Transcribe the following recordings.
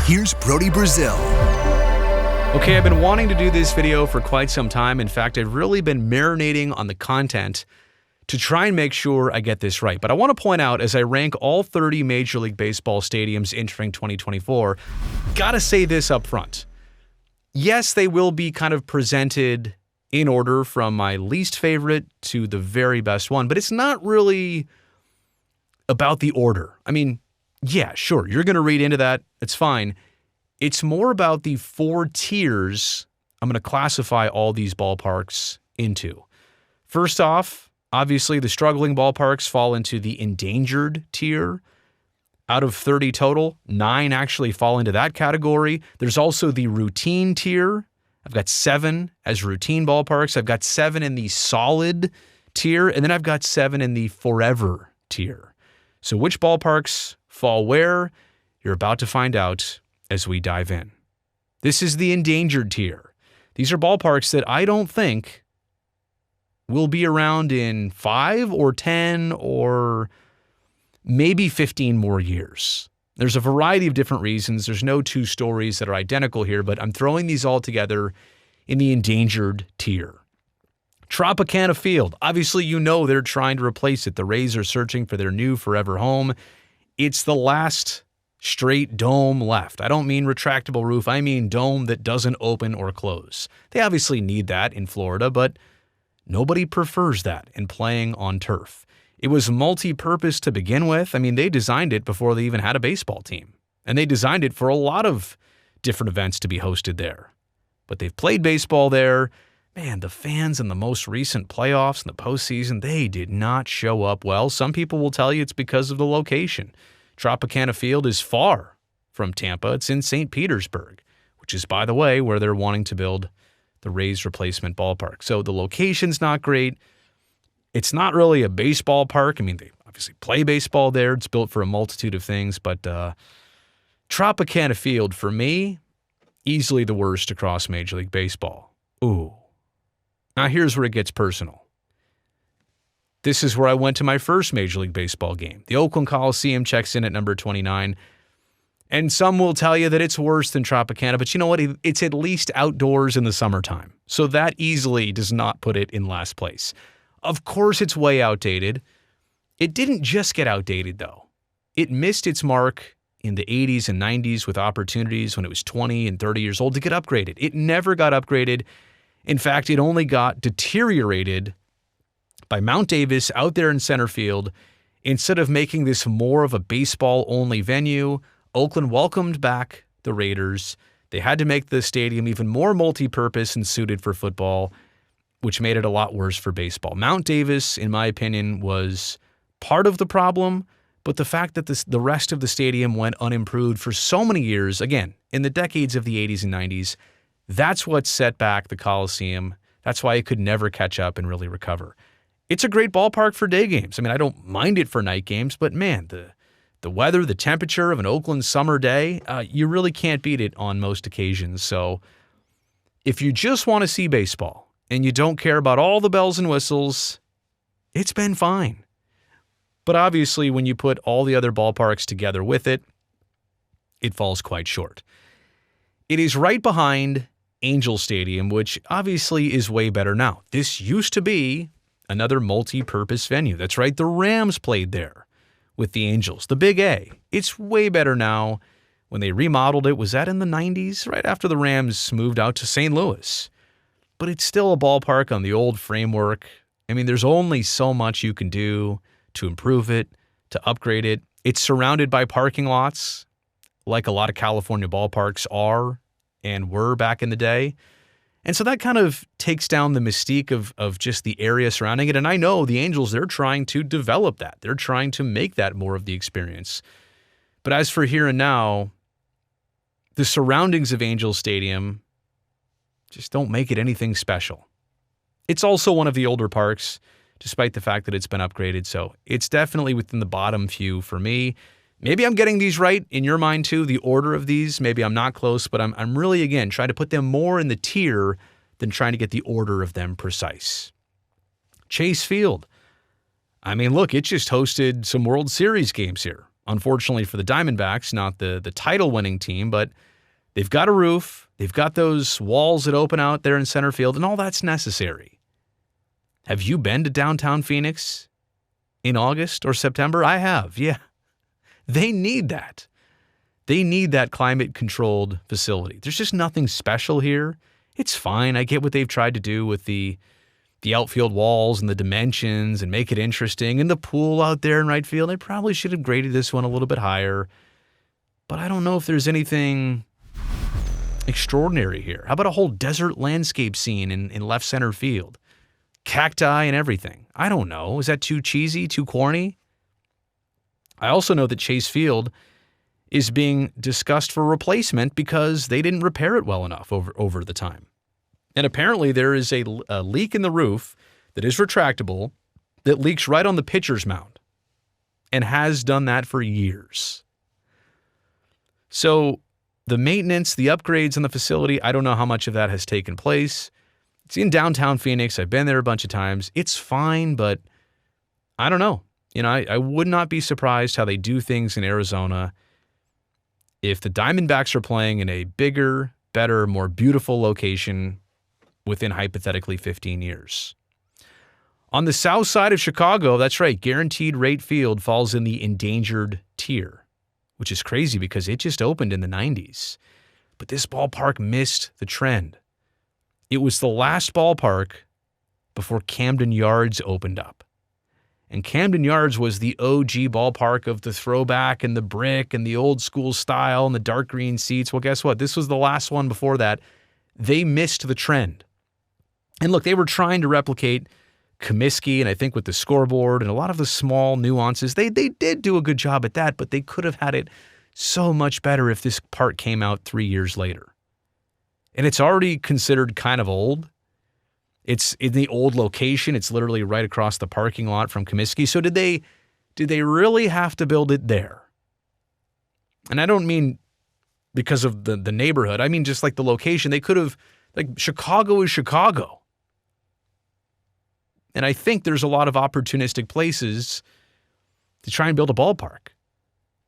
here's Brody Brazil. Okay, I've been wanting to do this video for quite some time. In fact, I've really been marinating on the content to try and make sure I get this right. But I want to point out, as I rank all 30 Major League Baseball stadiums entering 2024, gotta say this up front. Yes, they will be kind of presented in order from my least favorite to the very best one, but it's not really about the order. I mean, yeah, sure, you're going to read into that. It's fine. It's more about the 4 tiers I'm going to classify all these ballparks into. First off, obviously the struggling ballparks fall into the endangered tier. Out of 30 total, 9 actually fall into that category. There's also the routine tier. I've got 7 as routine ballparks. I've got 7 in the solid tier, and then I've got 7 in the forever tier. So which ballparks fall where? You're about to find out as we dive in. This is the endangered tier. These are ballparks that I don't think will be around in 5 or 10 or maybe 15 more years. There's a variety of different reasons. There's no 2 stories that are identical here, but I'm throwing these all together in the endangered tier. Tropicana Field. Obviously, you know they're trying to replace it. The Rays are searching for their new forever home. It's the last straight dome left. I don't mean retractable roof. I mean dome that doesn't open or close. They obviously need that in Florida, but nobody prefers that in playing on turf. It was multi-purpose to begin with. I mean, they designed it before they even had a baseball team. And they designed it for a lot of different events to be hosted there. But they've played baseball there. Man, the fans in the most recent playoffs and the postseason, they did not show up well. Some people will tell you it's because of the location. Tropicana Field is far from Tampa. It's in St. Petersburg, which is, by the way, where they're wanting to build the Rays replacement ballpark. So the location's not great. It's not really a baseball park. I mean, they obviously play baseball there. It's built for a multitude of things, but Tropicana Field, for me, easily the worst across Major League Baseball. Ooh. Now here's where it gets personal. This is where I went to my first Major League Baseball game. The Oakland Coliseum checks in at number 29. And some will tell you that it's worse than Tropicana, but you know what? It's at least outdoors in the summertime. So that easily does not put it in last place. Of course, it's way outdated. It didn't just get outdated, though. It missed its mark in the 80s and 90s with opportunities when it was 20 and 30 years old to get upgraded. It never got upgraded. In fact, it only got deteriorated by Mount Davis out there in center field. Instead of making this more of a baseball-only venue, Oakland welcomed back the Raiders. They had to make the stadium even more multi-purpose and suited for football, which made it a lot worse for baseball. Mount Davis, in my opinion, was part of the problem, but the fact that the rest of the stadium went unimproved for so many years, again, in the decades of the 80s and 90s, that's what set back the Coliseum. That's why it could never catch up and really recover. It's a great ballpark for day games. I mean, I don't mind it for night games, but man, the weather, the temperature of an Oakland summer day, you really can't beat it on most occasions. So if you just want to see baseball and you don't care about all the bells and whistles, it's been fine. But obviously, when you put all the other ballparks together with it, it falls quite short. It is right behind Angel Stadium, which obviously is way better now. This used to be another multi-purpose venue. That's right, the Rams played there with the Angels, the Big A. It's way better now. When they remodeled it, was that in the 90s? Right after the Rams moved out to St. Louis. But it's still a ballpark on the old framework. I mean, there's only so much you can do to improve it, to upgrade it. It's surrounded by parking lots, like a lot of California ballparks are and were back in the day. And so that kind of takes down the mystique of just the area surrounding it. And I know the Angels, they're trying to develop that. They're trying to make that more of the experience. But as for here and now, the surroundings of Angel Stadium just don't make it anything special. It's also one of the older parks, despite the fact that it's been upgraded. So it's definitely within the bottom few for me. Maybe I'm getting these right in your mind too, the order of these. Maybe I'm not close, but I'm really, again, trying to put them more in the tier than trying to get the order of them precise. Chase Field. I mean, look, it just hosted some World Series games here Unfortunately for the Diamondbacks, not the title-winning team, but they've got a roof. They've got those walls that open out there in center field, and all that's necessary. Have you been to downtown Phoenix in August or September? I have, yeah. They need that. They need that climate-controlled facility. There's just nothing special here. It's fine. I get what they've tried to do with the outfield walls and the dimensions and make it interesting. And the pool out there in right field, they probably should have graded this one a little bit higher. But I don't know if there's anything extraordinary here. How about a whole desert landscape scene in left center field? Cacti and everything. I don't know. Is that too cheesy, too corny? I also know that Chase Field is being discussed for replacement because they didn't repair it well enough over the time. And apparently there is a leak in the roof that is retractable that leaks right on the pitcher's mound and has done that for years. So the maintenance, the upgrades in the facility, I don't know how much of that has taken place. It's in downtown Phoenix. I've been there a bunch of times. It's fine, but I don't know. I would not be surprised how they do things in Arizona if the Diamondbacks are playing in a bigger, better, more beautiful location within hypothetically 15 years. On the south side of Chicago, that's right, Guaranteed Rate Field falls in the endangered tier, which is crazy because it just opened in the 90s. But this ballpark missed the trend. It was the last ballpark before Camden Yards opened up. And Camden Yards was the OG ballpark of the throwback and the brick and the old school style and the dark green seats. Well, guess what? This was the last one before that. They missed the trend. And look, they were trying to replicate Comiskey, and I think with the scoreboard and a lot of the small nuances, they did do a good job at that, but they could have had it so much better if this part came out 3 years later. And it's already considered kind of old. It's in the old location. It's literally right across the parking lot from Comiskey. So did they really have to build it there? And I don't mean because of the neighborhood. I mean just like the location. They could have, like, Chicago is Chicago. And I think there's a lot of opportunistic places to try and build a ballpark.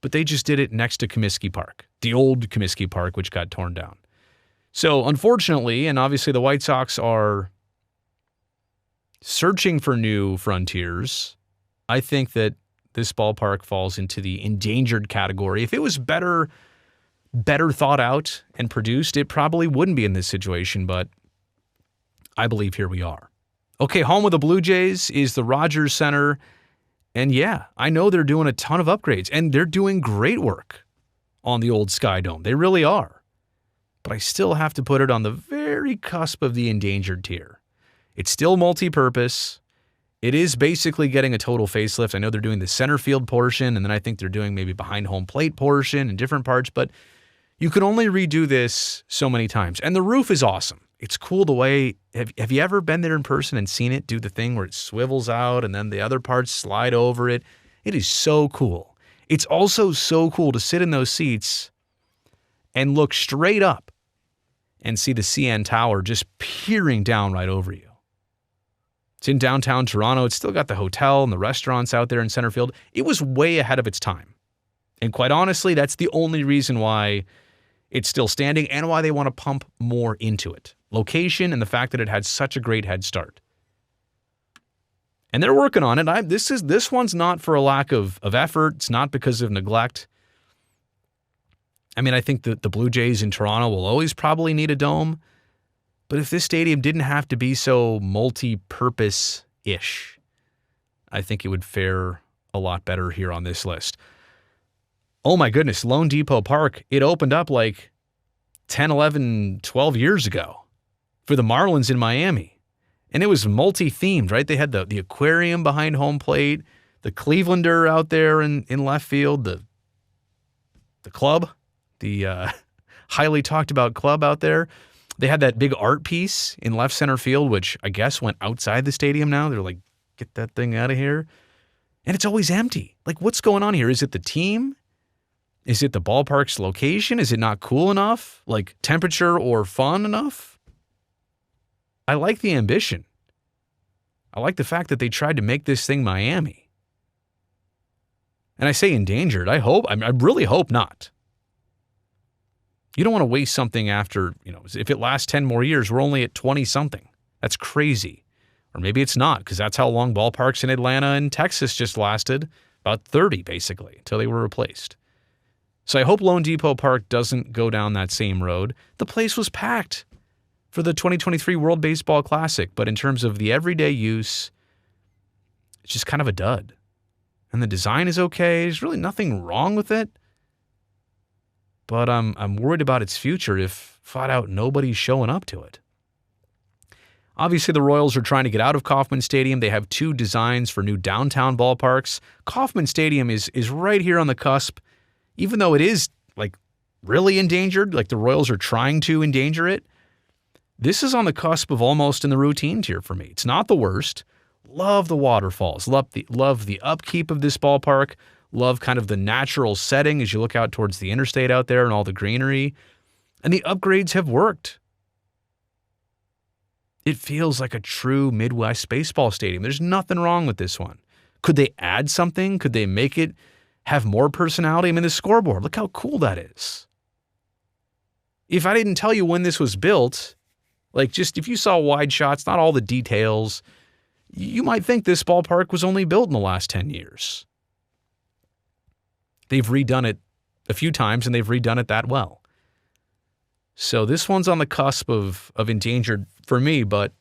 But they just did it next to Comiskey Park, the old Comiskey Park, which got torn down. So unfortunately, and obviously the White Sox are searching for new frontiers, I think that this ballpark falls into the endangered category. If it was better thought out and produced, it probably wouldn't be in this situation, but I believe here we are. Okay, home of the Blue Jays is the Rogers Center, and yeah, I know they're doing a ton of upgrades, and they're doing great work on the old Sky Dome. They really are. But I still have to put it on the very cusp of the endangered tier. It's still multi-purpose. It is basically getting a total facelift. I know they're doing the center field portion, and then I think they're doing maybe behind home plate portion and different parts, but you can only redo this so many times. And the roof is awesome. It's cool the way, have you ever been there in person and seen it do the thing where it swivels out and then the other parts slide over it? It is so cool. It's also so cool to sit in those seats and look straight up and see the CN Tower just peering down right over you. It's in downtown Toronto. It's still got the hotel and the restaurants out there in center field. It was way ahead of its time. And quite honestly, that's the only reason why it's still standing and why they want to pump more into it. Location and the fact that it had such a great head start. And they're working on it. This one's not for a lack of effort. It's not because of neglect. I mean, I think that the Blue Jays in Toronto will always probably need a dome. But if this stadium didn't have to be so multi-purpose-ish, I think it would fare a lot better here on this list. Oh my goodness, Lone Depot Park, it opened up like 10, 11, 12 years ago for the Marlins in Miami. And it was multi-themed, right? They had the aquarium behind home plate, the Clevelander out there in left field, the club, the highly talked about club out there. They had that big art piece in left center field, which I guess went outside the stadium now. They're like, get that thing out of here. And it's always empty. Like, what's going on here? Is it the team? Is it the ballpark's location? Is it not cool enough? Like, temperature or fun enough? I like the ambition. I like the fact that they tried to make this thing Miami. And I say endangered. I really hope not. You don't want to waste something after, if it lasts 10 more years, we're only at 20-something. That's crazy. Or maybe it's not, because that's how long ballparks in Atlanta and Texas just lasted, about 30, basically, until they were replaced. So I hope Lone Depot Park doesn't go down that same road. The place was packed for the 2023 World Baseball Classic, but in terms of the everyday use, it's just kind of a dud. And the design is okay. There's really nothing wrong with it. But I'm worried about its future if, flat out, nobody's showing up to it. Obviously, the Royals are trying to get out of Kauffman Stadium. They have 2 designs for new downtown ballparks. Kauffman Stadium is right here on the cusp. Even though it is, really endangered, the Royals are trying to endanger it, this is on the cusp of almost in the routine tier for me. It's not the worst. Love the waterfalls. Love the upkeep of this ballpark. Love kind of the natural setting as you look out towards the interstate out there and all the greenery. And the upgrades have worked. It feels like a true Midwest baseball stadium. There's nothing wrong with this one. Could they add something? Could they make it have more personality? I mean, the scoreboard, look how cool that is. If I didn't tell you when this was built, just if you saw wide shots, not all the details, you might think this ballpark was only built in the last 10 years. They've redone it a few times, and they've redone it that well. So this one's on the cusp of endangered for me, but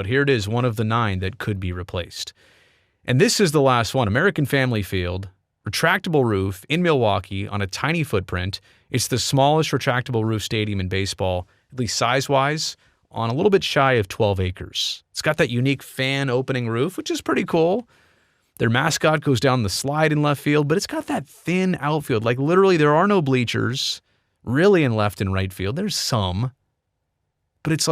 here it is, one of the 9 that could be replaced. And this is the last one, American Family Field, retractable roof in Milwaukee on a tiny footprint. It's the smallest retractable roof stadium in baseball, at least size-wise, on a little bit shy of 12 acres. It's got that unique fan opening roof, which is pretty cool. Their mascot goes down the slide in left field, but it's got that thin outfield. Literally, there are no bleachers really in left and right field. There's some, but it's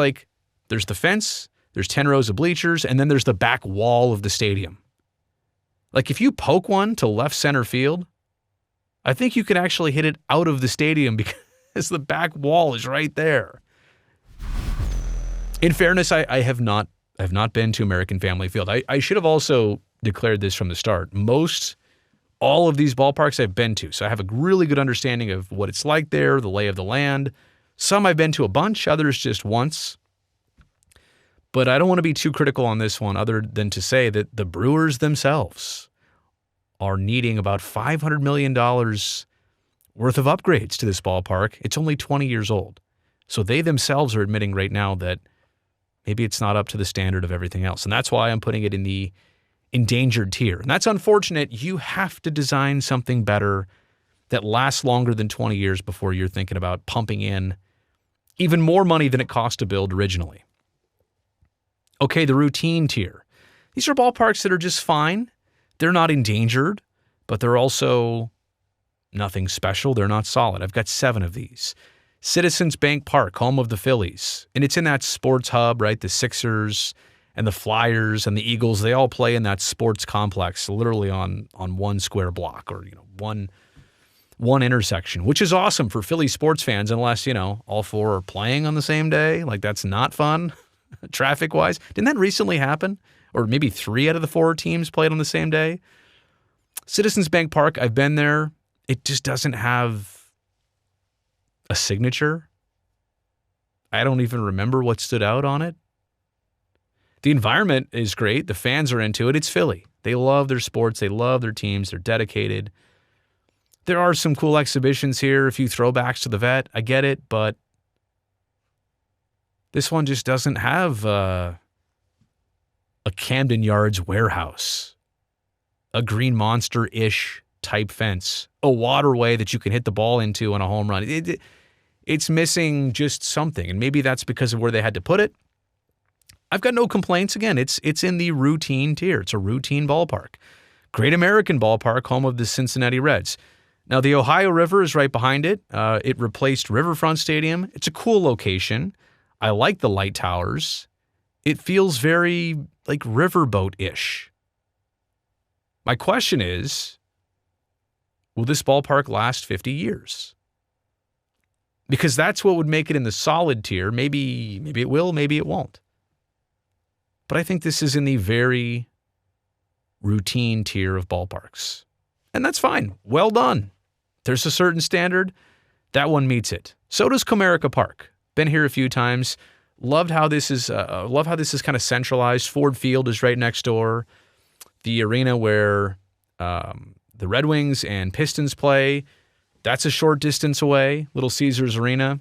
there's the fence, there's 10 rows of bleachers, and then there's the back wall of the stadium. If you poke one to left center field, I think you can actually hit it out of the stadium because the back wall is right there. In fairness, I have not been to American Family Field. I should have also declared this from the start. All of these ballparks I've been to, so I have a really good understanding of what it's like there, the lay of the land. Some I've been to a bunch, others just once. But I don't want to be too critical on this one other than to say that the Brewers themselves are needing about $500 million worth of upgrades to this ballpark. It's only 20 years old. So they themselves are admitting right now that maybe it's not up to the standard of everything else. And that's why I'm putting it in the endangered tier. And that's unfortunate. You have to design something better that lasts longer than 20 years before you're thinking about pumping in even more money than it cost to build originally. Okay, the routine tier. These are ballparks that are just fine. They're not endangered, but they're also nothing special. They're not solid. I've got 7 of these. Citizens Bank Park, home of the Phillies. And it's in that sports hub, right? The Sixers and the Flyers and the Eagles, they all play in that sports complex, literally on one square block or, one intersection, which is awesome for Philly sports fans unless, all 4 are playing on the same day. That's not fun, traffic-wise. Didn't that recently happen? Or maybe 3 out of the 4 teams played on the same day? Citizens Bank Park, I've been there. It just doesn't have a signature. I don't even remember what stood out on it. The environment is great. The fans are into it. It's Philly. They love their sports. They love their teams. They're dedicated. There are some cool exhibitions here, a few throwbacks to the vet. I get it, but this one just doesn't have a Camden Yards warehouse, a Green Monster-ish type fence, a waterway that you can hit the ball into on a home run. It's missing just something, and maybe that's because of where they had to put it. I've got no complaints. Again, it's in the routine tier. It's a routine ballpark. Great American Ballpark, home of the Cincinnati Reds. Now, the Ohio River is right behind it. It replaced Riverfront Stadium. It's a cool location. I like the light towers. It feels very like riverboat-ish. My question is, will this ballpark last 50 years? Because that's what would make it in the solid tier. Maybe it will, maybe it won't. But I think this is in the very routine tier of ballparks. And that's fine. Well done. There's a certain standard. That one meets it. So does Comerica Park. Been here a few times. Love how this is kind of centralized. Ford Field is right next door. The arena where the Red Wings and Pistons play, that's a short distance away. Little Caesars Arena.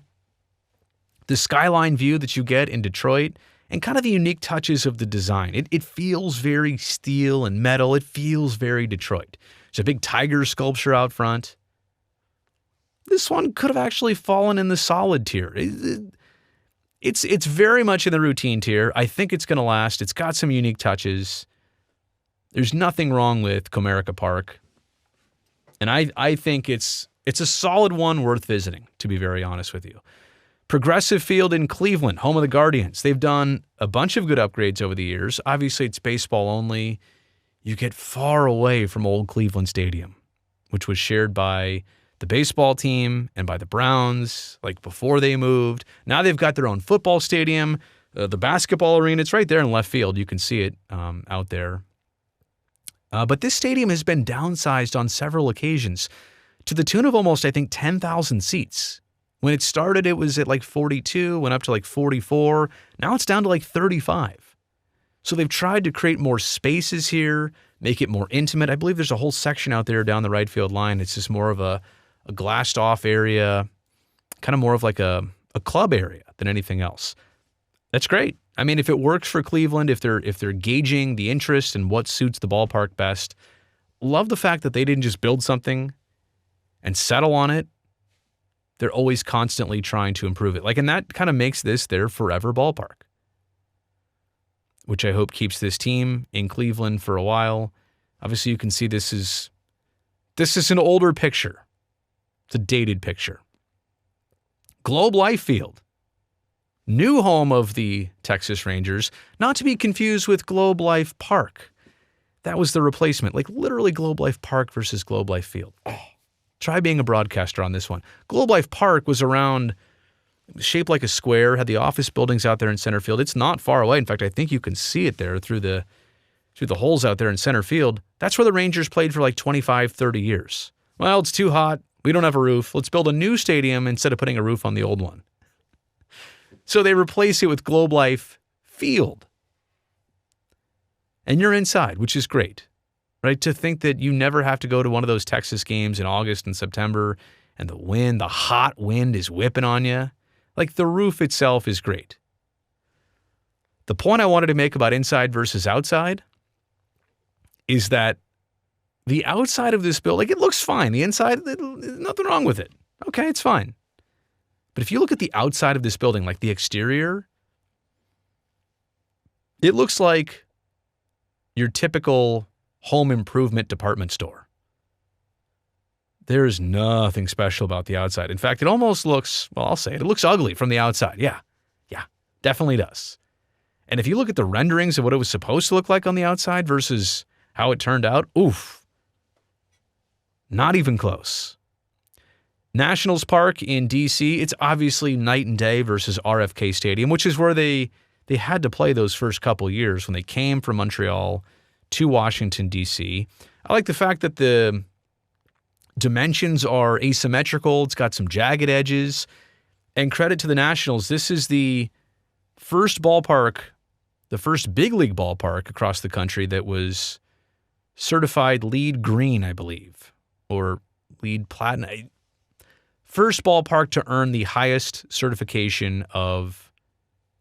The skyline view that you get in Detroit and kind of the unique touches of the design. It feels very steel and metal. It feels very Detroit. There's a big tiger sculpture out front. This one could have actually fallen in the solid tier. It's very much in the routine tier. I think it's going to last. It's got some unique touches. There's nothing wrong with Comerica Park. And I think it's a solid one worth visiting, to be very honest with you. Progressive Field in Cleveland, home of the Guardians. They've done a bunch of good upgrades over the years. Obviously, it's baseball only. You get far away from old Cleveland Stadium, which was shared by the baseball team and by the Browns, like before they moved. Now they've got their own football stadium, the basketball arena. It's right there in left field. You can see it out there. But this stadium has been downsized on several occasions to the tune of almost, I think, 10,000 seats. When it started, it was at like 42, went up to like 44. Now it's down to like 35. So they've tried to create more spaces here, make it more intimate. I believe there's a whole section out there down the right field line. It's just more of a glassed off area, kind of more of like a club area than anything else. That's great. I mean, if it works for Cleveland, if they're gauging the interest and what suits the ballpark best, love the fact that they didn't just build something and settle on it. They're always constantly trying to improve it. And that kind of makes this their forever ballpark, which I hope keeps this team in Cleveland for a while. Obviously, you can see this is an older picture. It's a dated picture. Globe Life Field, new home of the Texas Rangers, not to be confused with Globe Life Park. That was the replacement, like literally Globe Life Park versus Globe Life Field. Try being a broadcaster on this one. Globe Life Park was around, shaped like a square, had the office buildings out there in center field. It's not far away. In fact, I think you can see it there through the holes out there in center field. That's where the Rangers played for like 25, 30 years. Well, it's too hot. We don't have a roof. Let's build a new stadium instead of putting a roof on the old one. So they replace it with Globe Life Field. And you're inside, which is great. Right? To think that you never have to go to one of those Texas games in August and September and the hot wind is whipping on you. Like the roof itself is great. The point I wanted to make about inside versus outside is that the outside of this building, like it looks fine. The inside, there's nothing wrong with it. Okay, it's fine. But if you look at the outside of this building, like the exterior, it looks like your typical home improvement department store. There is nothing special about the outside. In fact, it almost looks, well, I'll say it looks ugly from the outside. Yeah, definitely does. And if you look at the renderings of what it was supposed to look like on the outside versus how it turned out, oof, not even close. Nationals Park in D.C., it's obviously night and day versus RFK Stadium, which is where they had to play those first couple years when they came from Montreal to Washington, D.C. I like the fact that the dimensions are asymmetrical. It's got some jagged edges. And credit to the Nationals, this is the first ballpark, the first big league ballpark across the country that was certified LEED green, I believe, or LEED platinum. First ballpark to earn the highest certification of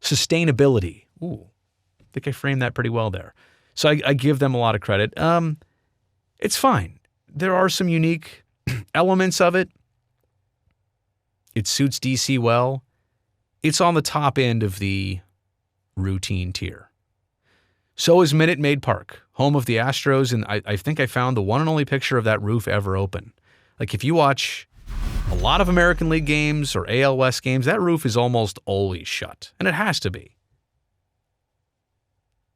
sustainability. Ooh, I think I framed that pretty well there. So I give them a lot of credit. It's fine. There are some unique elements of it. It suits DC well. It's on the top end of the routine tier. So is Minute Maid Park, home of the Astros, and I think I found the one and only picture of that roof ever open. Like if you watch a lot of American League games or AL West games, that roof is almost always shut, and it has to be.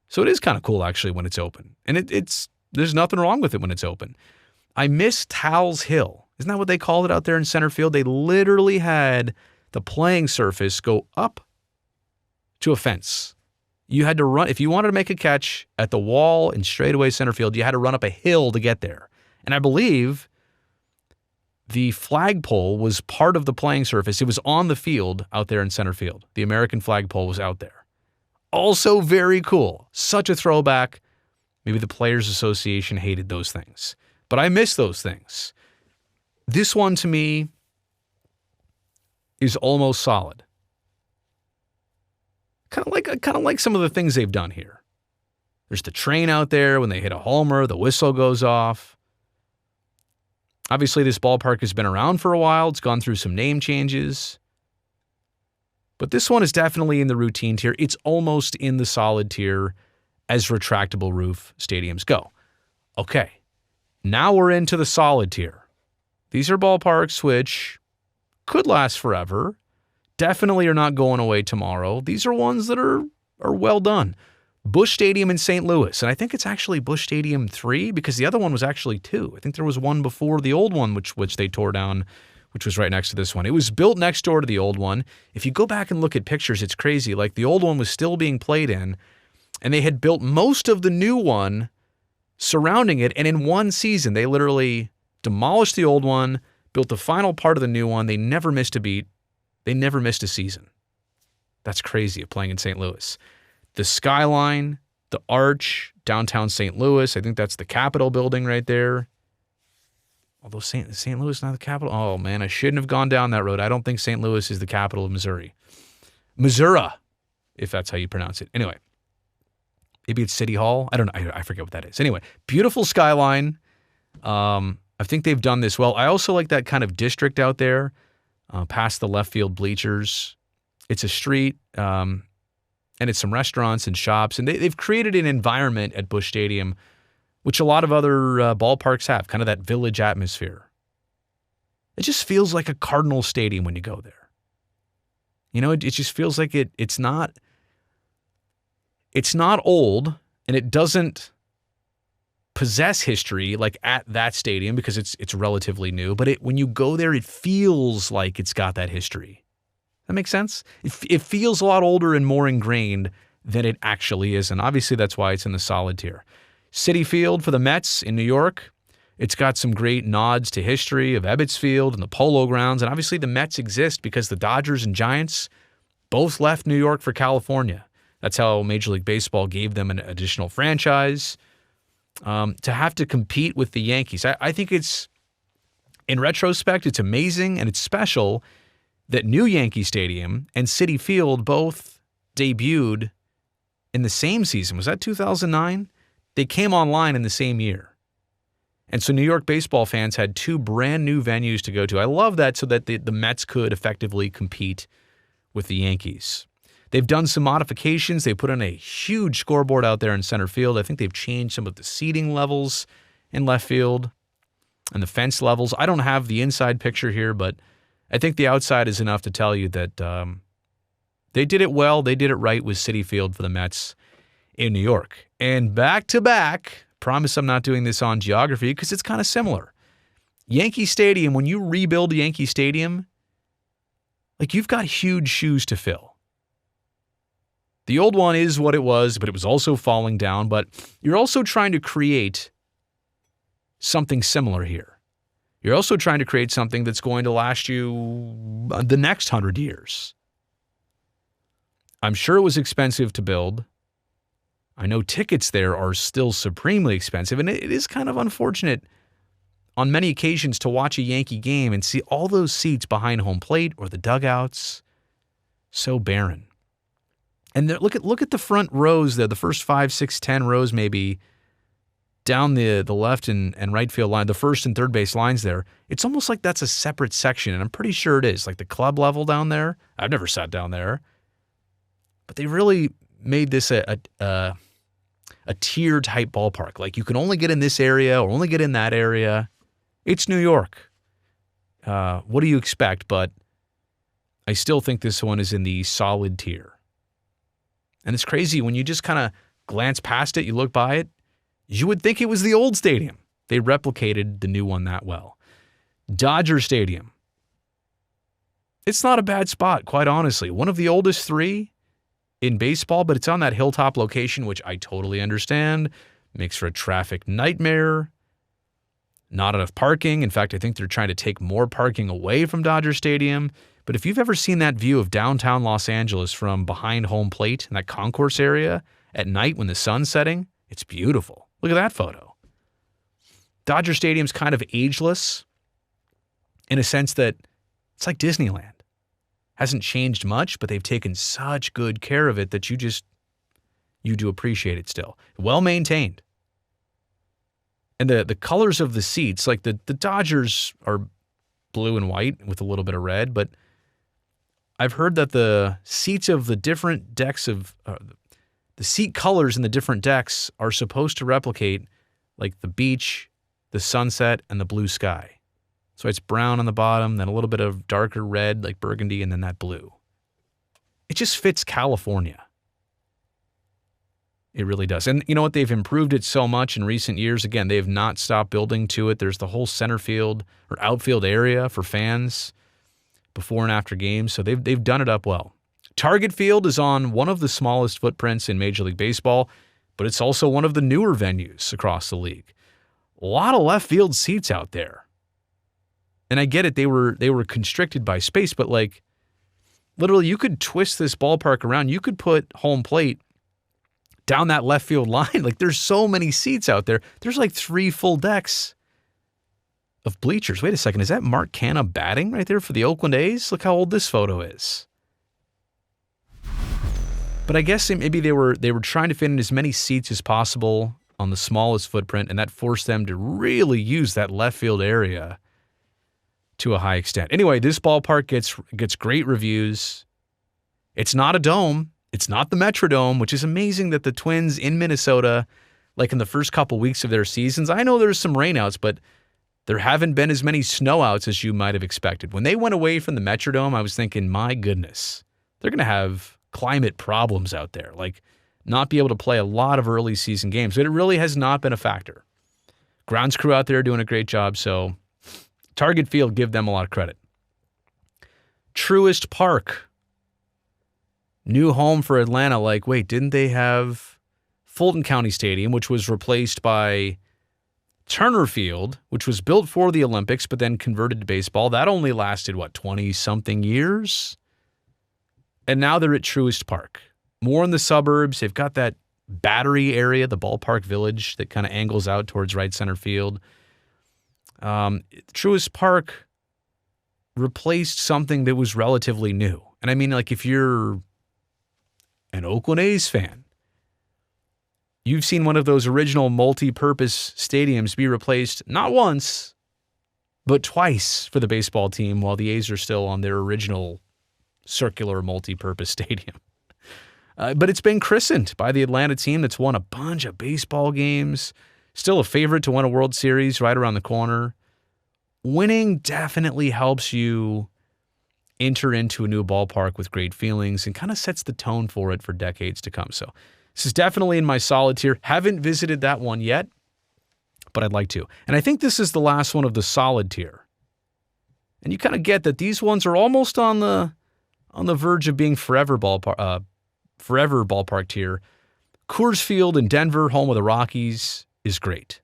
So it is kind of cool, actually, when it's open. And there's nothing wrong with it when it's open. I miss Towles Hill. Isn't that what they called it out there in center field? They literally had the playing surface go up to a fence. You had to run. If you wanted to make a catch at the wall in straightaway center field, you had to run up a hill to get there. And I believe the flagpole was part of the playing surface. It was on the field out there in center field. The American flagpole was out there. Also very cool. Such a throwback. Maybe the Players Association hated those things, but I miss those things. This one to me is almost solid. Kind of like some of the things they've done here. There's the train out there. When they hit a homer, the whistle goes off. Obviously, this ballpark has been around for a while. It's gone through some name changes. But this one is definitely in the routine tier. It's almost in the solid tier as retractable roof stadiums go. Okay, now we're into the solid tier. These are ballparks which could last forever. Definitely are not going away tomorrow. These are ones that are well done. Busch Stadium in St. Louis, and I think it's actually Busch Stadium 3 because the other one was actually 2. I think there was one before the old one which they tore down, which was right next to this one. It was built next door to the old one. If you go back and look at pictures, it's crazy. Like the old one was still being played in, and they had built most of the new one surrounding it, and in one season, they literally demolished the old one, built the final part of the new one. They never missed a beat. They never missed a season. That's crazy of playing in St. Louis. The skyline, the arch, downtown St. Louis. I think that's the Capitol building right there. Although St. Louis is not the capital. Oh, man, I shouldn't have gone down that road. I don't think St. Louis is the capital of Missouri. Missouri, if that's how you pronounce it. Anyway, maybe it's City Hall. I don't know. I forget what that is. Anyway, beautiful skyline. I think they've done this well. I also like that kind of district out there past the left field bleachers. It's a street. And it's some restaurants and shops. And they've created an environment at Busch Stadium, which a lot of other ballparks have, kind of that village atmosphere. It just feels like a Cardinal Stadium when you go there. You know, it just feels like it's not old, and it doesn't possess history like at that stadium because it's relatively new. But when you go there, it feels like it's got that history. That makes sense? It feels a lot older and more ingrained than it actually is, and obviously that's why it's in the solid tier. Citi Field for the Mets in New York. It's got some great nods to history of Ebbets Field and the Polo Grounds, and obviously the Mets exist because the Dodgers and Giants both left New York for California. That's how Major League Baseball gave them an additional franchise to have to compete with the Yankees. I think it's, in retrospect, it's amazing and it's special that new Yankee Stadium and Citi Field both debuted in the same season. Was that 2009? They came online in the same year. And so New York baseball fans had 2 brand new venues to go to. I love that so that the Mets could effectively compete with the Yankees. They've done some modifications. They put in a huge scoreboard out there in center field. I think they've changed some of the seating levels in left field and the fence levels. I don't have the inside picture here, but I think the outside is enough to tell you that they did it well. They did it right with Citi Field for the Mets in New York. And back to back, promise I'm not doing this on geography because it's kind of similar. Yankee Stadium, when you rebuild Yankee Stadium, like you've got huge shoes to fill. The old one is what it was, but it was also falling down. But you're also trying to create something similar here. You're also trying to create something that's going to last you the next 100 years. I'm sure it was expensive to build. I know tickets there are still supremely expensive, and it is kind of unfortunate on many occasions to watch a Yankee game and see all those seats behind home plate or the dugouts so barren. And look at the front rows there, the first 5, 6, 10 rows maybe, down the left and right field line, the first and third base lines there. It's almost like that's a separate section, and I'm pretty sure it is. Like the club level down there. I've never sat down there. But they really made this a tier-type ballpark. Like you can only get in this area or only get in that area. It's New York. What do you expect? But I still think this one is in the solid tier. And it's crazy. When you just kind of glance past it, you look by it, you would think it was the old stadium. They replicated the new one that well. Dodger Stadium. It's not a bad spot, quite honestly. One of the oldest 3 in baseball, but it's on that hilltop location, which I totally understand. Makes for a traffic nightmare. Not enough parking. In fact, I think they're trying to take more parking away from Dodger Stadium. But if you've ever seen that view of downtown Los Angeles from behind home plate in that concourse area at night when the sun's setting, it's beautiful. Look at that photo. Dodger Stadium's kind of ageless in a sense that it's like Disneyland. Hasn't changed much, but they've taken such good care of it that you do appreciate it still. Well maintained. And the colors of the seats, like the Dodgers are blue and white with a little bit of red, but I've heard that the seats of the different decks the seat colors in the different decks are supposed to replicate like the beach, the sunset, and the blue sky. So it's brown on the bottom, then a little bit of darker red like burgundy, and then that blue. It just fits California. It really does. And you know what? They've improved it so much in recent years. Again, they have not stopped building to it. There's the whole center field or outfield area for fans before and after games. So they've done it up well. Target Field is on one of the smallest footprints in Major League Baseball, but it's also one of the newer venues across the league. A lot of left field seats out there. And I get it, they were constricted by space, but like literally you could twist this ballpark around. You could put home plate down that left field line. Like there's so many seats out there. There's like 3 full decks of bleachers. Wait a second, is that Mark Canha batting right there for the Oakland A's? Look how old this photo is. But I guess maybe they were trying to fit in as many seats as possible on the smallest footprint, and that forced them to really use that left field area to a high extent. Anyway, this ballpark gets great reviews. It's not a dome. It's not the Metrodome, which is amazing that the Twins in Minnesota, like in the first couple weeks of their seasons, I know there's some rainouts, but there haven't been as many snowouts as you might have expected. When they went away from the Metrodome, I was thinking, my goodness, they're going to have climate problems out there, like not be able to play a lot of early season games. But it really has not been a factor. Grounds crew out there doing a great job, so Target Field, give them a lot of credit. Truist Park, new home for Atlanta. Like, wait, didn't they have Fulton County Stadium, which was replaced by Turner Field, which was built for the Olympics, but then converted to baseball? That only lasted, 20-something years? And now they're at Truist Park. More in the suburbs. They've got that Battery area, the ballpark village that kind of angles out towards right center field. Truist Park replaced something that was relatively new. And I mean, like, if you're an Oakland A's fan, you've seen one of those original multi-purpose stadiums be replaced not once, but twice for the baseball team while the A's are still on their original circular multi-purpose stadium. But it's been christened by the Atlanta team that's won a bunch of baseball games. Still a favorite to win a World Series right around the corner. Winning definitely helps you enter into a new ballpark with great feelings and kind of sets the tone for it for decades to come. So this is definitely in my solid tier. Haven't visited that one yet, but I'd like to. And I think this is the last one of the solid tier. And you kind of get that these ones are almost on the verge of being forever ballpark tier. Coors Field in Denver, home of the Rockies, is great.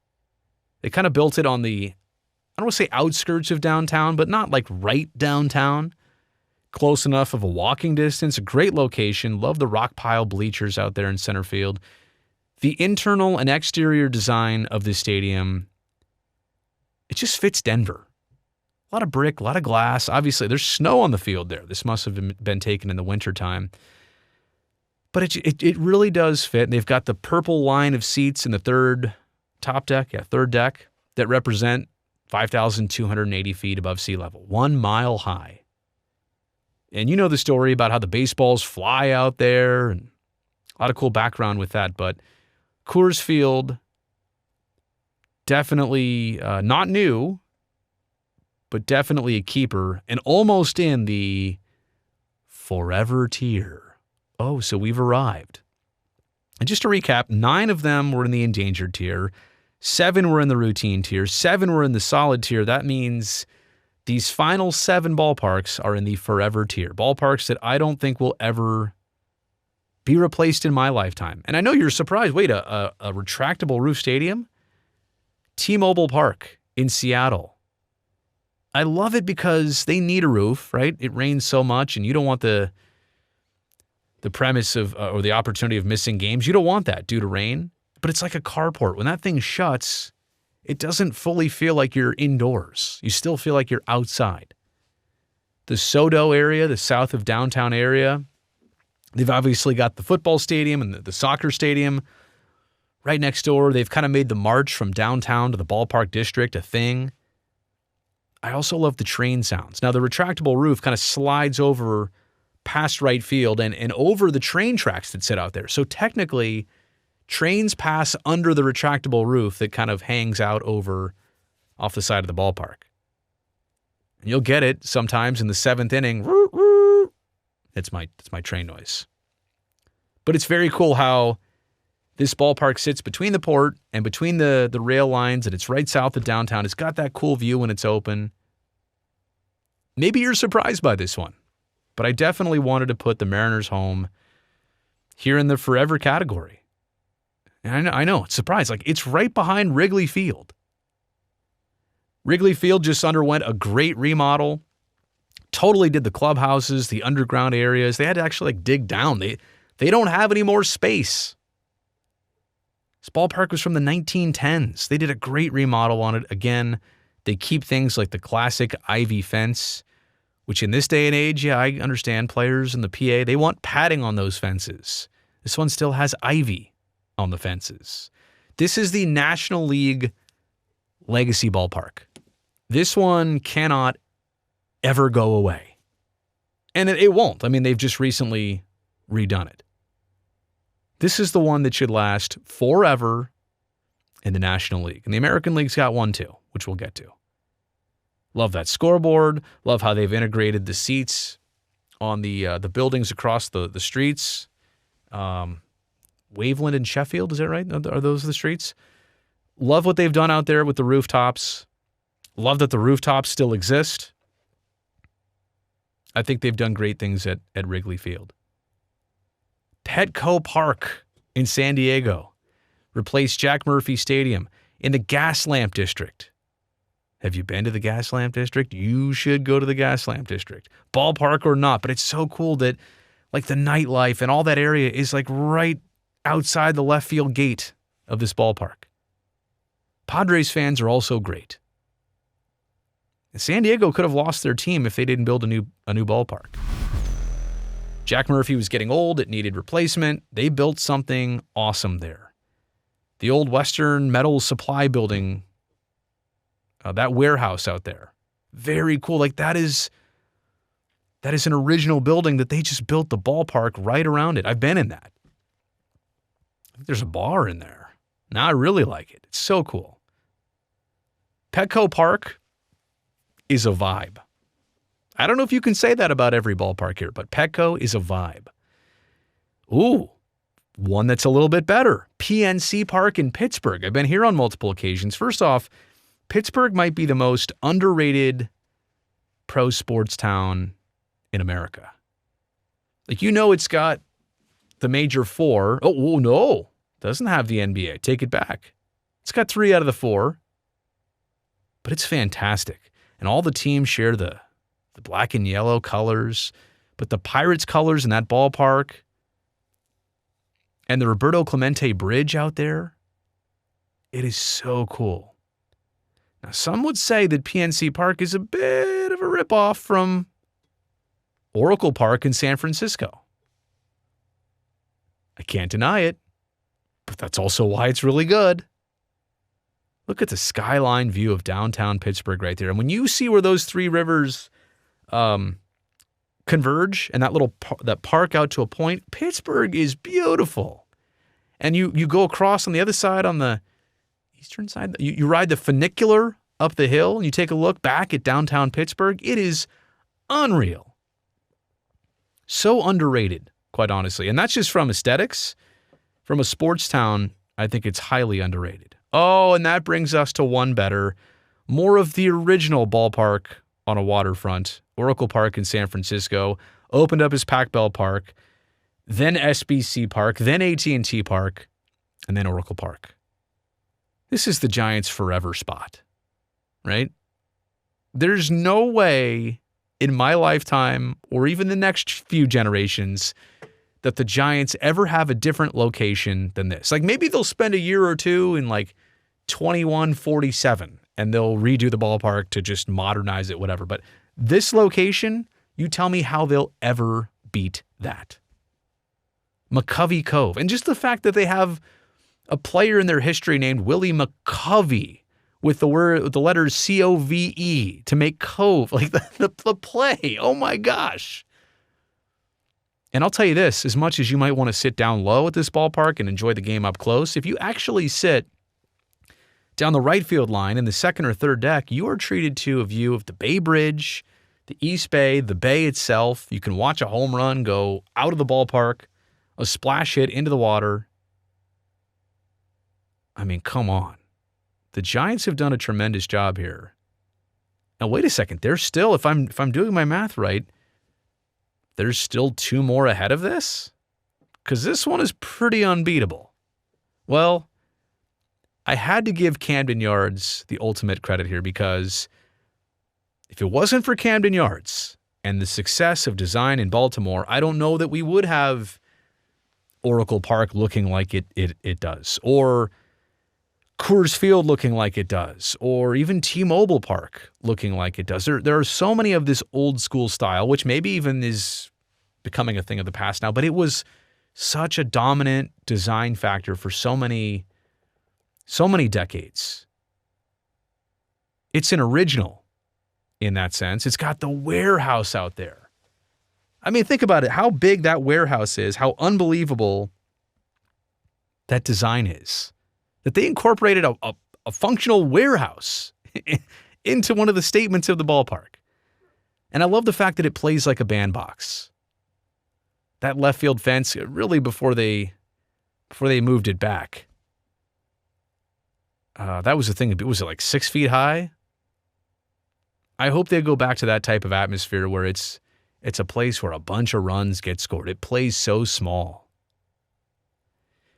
They kind of built it on the, I don't want to say outskirts of downtown, but not like right downtown. Close enough of a walking distance, a great location. Love the rock pile bleachers out there in center field. The internal and exterior design of this stadium, it just fits Denver. A lot of brick, a lot of glass. Obviously, there's snow on the field there. This must have been taken in the wintertime. But it really does fit. And they've got the purple line of seats in the third deck that represent 5,280 feet above sea level, 1 mile high. And you know the story about how the baseballs fly out there, and a lot of cool background with that. But Coors Field, definitely not new, but definitely a keeper, and almost in the forever tier. Oh, so we've arrived. And just to recap, 9 of them were in the endangered tier, 7 were in the routine tier, 7 were in the solid tier. That means these final 7 ballparks are in the forever tier, ballparks that I don't think will ever be replaced in my lifetime. And I know you're surprised. Wait, a retractable roof stadium? T-Mobile Park in Seattle. I love it because they need a roof, right? It rains so much, and you don't want the premise of or the opportunity of missing games. You don't want that due to rain, but it's like a carport. When that thing shuts, it doesn't fully feel like you're indoors. You still feel like you're outside. The SoDo area, the south of downtown area, they've obviously got the football stadium and the soccer stadium right next door. They've kind of made the march from downtown to the ballpark district a thing. I also love the train sounds. Now, the retractable roof kind of slides over past right field and over the train tracks that sit out there. So technically, trains pass under the retractable roof that kind of hangs out over off the side of the ballpark. And you'll get it sometimes in the seventh inning. It's my train noise. But it's very cool how this ballpark sits between the port and between the rail lines, and it's right south of downtown. It's got that cool view when it's open. Maybe you're surprised by this one, but I definitely wanted to put the Mariners home here in the forever category. And I know, it's surprised. Like, it's right behind Wrigley Field. Wrigley Field just underwent a great remodel. Totally did the clubhouses, the underground areas. They had to actually dig down. They don't have any more space. This ballpark was from the 1910s. They did a great remodel on it. Again, they keep things like the classic ivy fence, which in this day and age, yeah, I understand players in the PA, they want padding on those fences. This one still has ivy on the fences. This is the National League legacy ballpark. This one cannot ever go away. And it won't. I mean, they've just recently redone it. This is the one that should last forever in the National League. And the American League's got one too, which we'll get to. Love that scoreboard. Love how they've integrated the seats on the buildings across the streets. Waveland and Sheffield, is that right? Are those the streets? Love what they've done out there with the rooftops. Love that the rooftops still exist. I think they've done great things at Wrigley Field. Petco Park in San Diego replaced Jack Murphy Stadium in the Gas Lamp District. Have you been to the Gas Lamp District? You should go to the Gas Lamp District. Ballpark or not, but it's so cool that like the nightlife and all that area is like right outside the left field gate of this ballpark. Padres fans are also great. And San Diego could have lost their team if they didn't build a new ballpark. Jack Murphy was getting old. It needed replacement. They built something awesome there. The old Western Metal Supply building, that warehouse out there, very cool. Like that is an original building that they just built the ballpark right around it. I've been in that. I think there's a bar in there. Now I really like it. It's so cool. Petco Park is a vibe. I don't know if you can say that about every ballpark here, but Petco is a vibe. Ooh, one that's a little bit better. PNC Park in Pittsburgh. I've been here on multiple occasions. First off, Pittsburgh might be the most underrated pro sports town in America. Like, you know, it's got the major four. Oh, no, doesn't have the NBA. Take it back. It's got 3 out of the 4, but it's fantastic. And all the teams share the black and yellow colors, but the Pirates colors in that ballpark and the Roberto Clemente Bridge out there, it is so cool. Now, some would say that PNC Park is a bit of a ripoff from Oracle Park in San Francisco. I can't deny it, but that's also why it's really good. Look at the skyline view of downtown Pittsburgh right there. And when you see where those 3 rivers converge and that park out to a point, Pittsburgh is beautiful. And you go across on the other side, on the eastern side, you ride the funicular up the hill and you take a look back at downtown Pittsburgh. It is unreal. So underrated, quite honestly. And that's just from aesthetics. From a sports town, I think it's highly underrated. Oh, and that brings us to one better. More of the original ballpark on a waterfront. Oracle Park in San Francisco opened up as Pac-Bell Park, then SBC Park, then AT&T Park, and then Oracle Park. This is the Giants' forever spot. right? There's no way in my lifetime or even the next few generations that the Giants ever have a different location than this. Like maybe they'll spend a year or two in like 2147 and they'll redo the ballpark to just modernize it, whatever. But this location, you tell me how they'll ever beat that. McCovey Cove. And just the fact that they have a player in their history named Willie McCovey with the letters C-O-V-E to make Cove, like the play. Oh my gosh. And I'll tell you this, as much as you might want to sit down low at this ballpark and enjoy the game up close, if you actually sit down the right field line in the second or third deck, you are treated to a view of the Bay Bridge, the East Bay, the Bay itself. You can watch a home run go out of the ballpark, a splash hit into the water. I mean, come on. The Giants have done a tremendous job here. Now, wait a second. There's still, if I'm doing my math right, there's still 2 more ahead of this? Because this one is pretty unbeatable. Well, I had to give Camden Yards the ultimate credit here because if it wasn't for Camden Yards and the success of design in Baltimore, I don't know that we would have Oracle Park looking like it does, or Coors Field looking like it does, or even T-Mobile Park looking like it does. There are so many of this old school style, which maybe even is becoming a thing of the past now, but it was such a dominant design factor for so many decades. It's an original in that sense. It's got the warehouse out there. I mean, think about it, how big that warehouse is, how unbelievable that design is. That they incorporated a functional warehouse into one of the statements of the ballpark. And I love the fact that it plays like a bandbox. That left field fence, really before they moved it back. That was the thing. Was it like 6 feet high? I hope they go back to that type of atmosphere where it's a place where a bunch of runs get scored. It plays so small.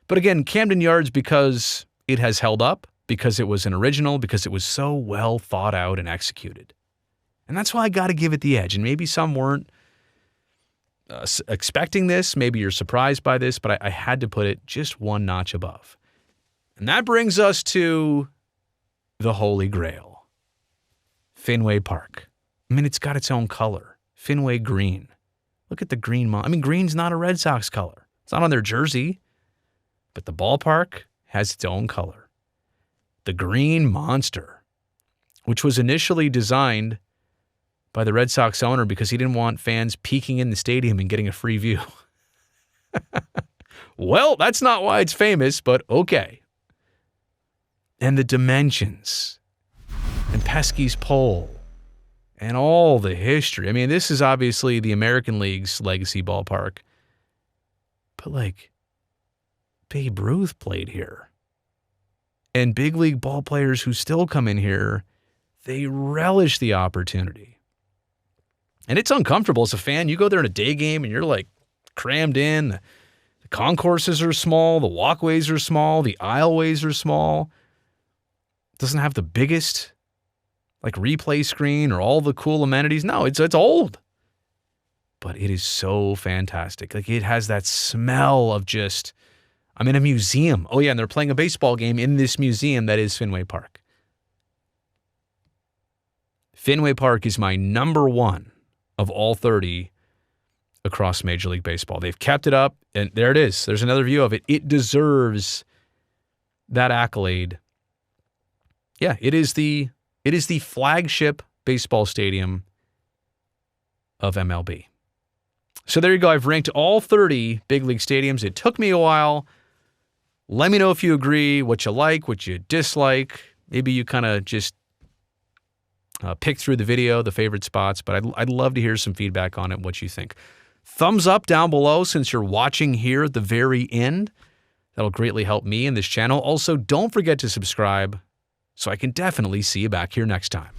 But again, Camden Yards, because it has held up, because it was an original, because it was so well thought out and executed. And that's why I got to give it the edge. And maybe some weren't expecting this. Maybe you're surprised by this, but I had to put it just one notch above. And that brings us to the Holy Grail, Fenway Park. I mean, it's got its own color, Fenway green. Look at the green. I mean, green's not a Red Sox color. It's not on their jersey, but the ballpark has its own color. The Green Monster, which was initially designed by the Red Sox owner because he didn't want fans peeking in the stadium and getting a free view. Well, that's not why it's famous, but okay. And the dimensions, and Pesky's pole, and all the history. I mean, this is obviously the American League's legacy ballpark. But like, Babe Ruth played here. And big league ball players who still come in here, they relish the opportunity. And it's uncomfortable as a fan. You go there in a day game and you're like crammed in. The concourses are small. The walkways are small. The aisleways are small. It doesn't have the biggest like replay screen or all the cool amenities. No, it's old. But it is so fantastic. Like it has that smell of just, I'm in a museum. Oh yeah, and they're playing a baseball game in this museum that is Fenway Park. Fenway Park is my number one of all 30 across Major League Baseball. They've kept it up, and there it is. There's another view of it. It deserves that accolade. Yeah, it is the flagship baseball stadium of MLB. So there you go. I've ranked all 30 big league stadiums. It took me a while. Let me know if you agree, what you like, what you dislike. Maybe you kind of just pick through the video, the favorite spots, but I'd love to hear some feedback on it, what you think. Thumbs up down below since you're watching here at the very end. That'll greatly help me and this channel. Also, don't forget to subscribe so I can definitely see you back here next time.